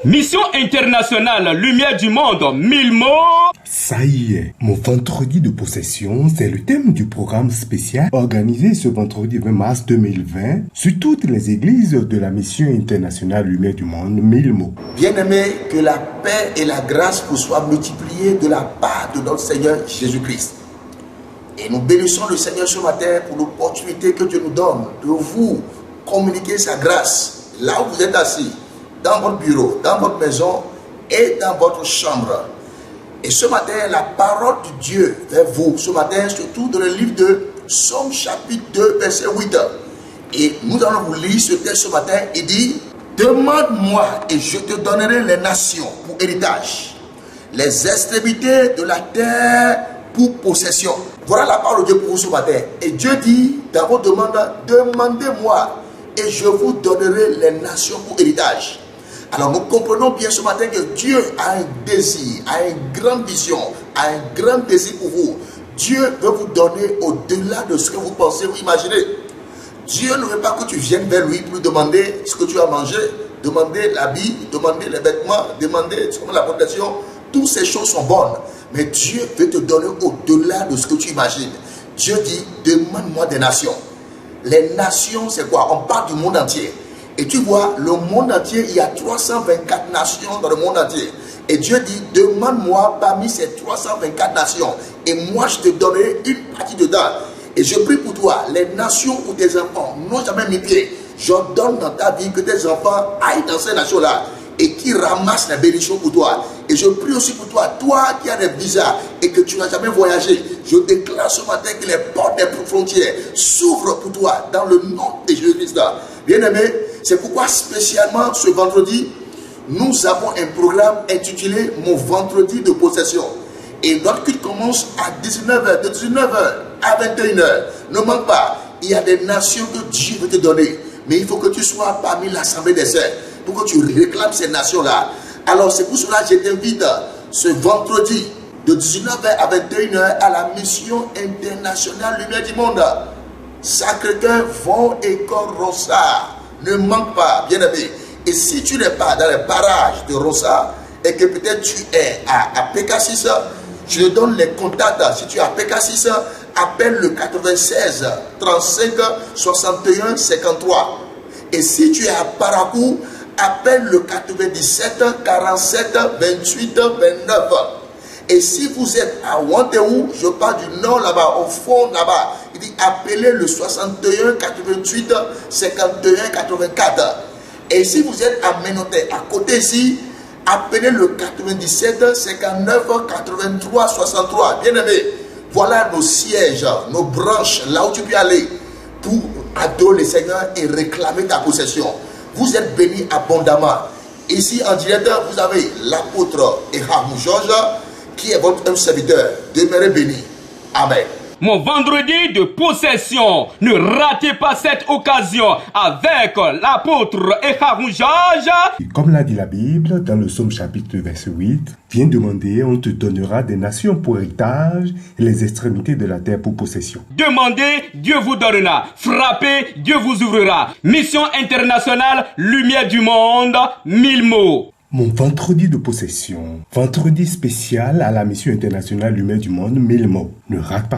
Mission internationale Lumière du monde, 1000 mots. Ça y est, mon vendredi de possession, c'est le thème du programme spécial organisé ce vendredi 20 mars 2020 sur toutes les églises de la Mission internationale Lumière du monde, 1000 mots. Bien-aimés, que la paix et la grâce vous soient multipliées de la part de notre Seigneur Jésus-Christ. Et nous bénissons le Seigneur ce matin pour l'opportunité que Dieu nous donne de vous communiquer sa grâce là où vous êtes assis, dans votre bureau, dans votre maison et dans votre chambre. Et ce matin, la parole de Dieu vers vous, ce matin, surtout dans le livre de Somme chapitre 2, verset 8. Et nous allons vous lire ce texte ce matin. Il dit, « Demande-moi et je te donnerai les nations pour héritage, les extrémités de la terre pour possession. » Voilà la parole de Dieu pour vous ce matin. Et Dieu dit dans vos demandes, « Demandez-moi et je vous donnerai les nations pour héritage. » Alors nous comprenons bien ce matin que Dieu a un désir, a une grande vision, a un grand désir pour vous. Dieu veut vous donner au-delà de ce que vous pensez ou imaginez. Dieu ne veut pas que tu viennes vers lui pour lui demander ce que tu as mangé, demander l'habit, demander les vêtements, demander la protection. Toutes ces choses sont bonnes. Mais Dieu veut te donner au-delà de ce que tu imagines. Dieu dit, demande-moi des nations. Les nations, c'est quoi? On parle du monde entier. Et tu vois, le monde entier, il y a 324 nations dans le monde entier. Et Dieu dit, demande-moi parmi ces 324 nations. Et moi, je te donnerai une partie dedans. Et je prie pour toi, les nations où tes enfants n'ont jamais mis pied. J'ordonne dans ta vie que tes enfants aillent dans ces nations-là et qui ramassent la bénédiction pour toi. Et je prie aussi pour toi, toi qui as des visas et que tu n'as jamais voyagé. Je déclare ce matin que les portes des frontières s'ouvrent pour toi dans le nom de Jésus-Christ. Bien-aimé, c'est pourquoi spécialement ce vendredi, nous avons un programme intitulé « Mon vendredi de possession ». Et notre culte commence à 19h, de 19h à 21h. Ne manque pas, il y a des nations que Dieu veut te donner. Mais il faut que tu sois parmi l'assemblée des saints pour que tu réclames ces nations-là. Alors c'est pour cela que je t'invite ce vendredi de 19h à 21h à la Mission internationale Lumière du monde. Sacré-Cœur, Vont École Ronsard. Ne manque pas, bien aimé. Et si tu n'es pas dans les parages de Ronsard et que peut-être tu es à PK6, je te donne les contacts. Si tu es à PK6, appelle le 96 35 61 53. Et si tu es à Parakou, appelle le 97 47 28 29. Et si vous êtes à Wanteou, je parle du nord là-bas, au fond là-bas, il dit appelez le 61 88 51 84. Et si vous êtes à Ménoté, à côté ici, appelez le 97 59 83 63. Bien aimé, voilà nos sièges, nos branches, là où tu peux aller pour adorer le Seigneur et réclamer ta possession. Vous êtes bénis abondamment. Ici en direct, vous avez l'apôtre Ehamou Georges, qui est votre serviteur. Demeurez bénis. Amen. Mon vendredi de possession, ne ratez pas cette occasion avec l'apôtre Ehamou Georges. Et comme l'a dit la Bible dans le Somme chapitre verset 8, viens demander, on te donnera des nations pour héritage et les extrémités de la terre pour possession. Demandez, Dieu vous donnera. Frappez, Dieu vous ouvrira. Mission internationale Lumière du monde, 1000 mots. Mon vendredi de possession, vendredi spécial à la Mission internationale Lumière du monde, 1000 mots. Ne rate pas.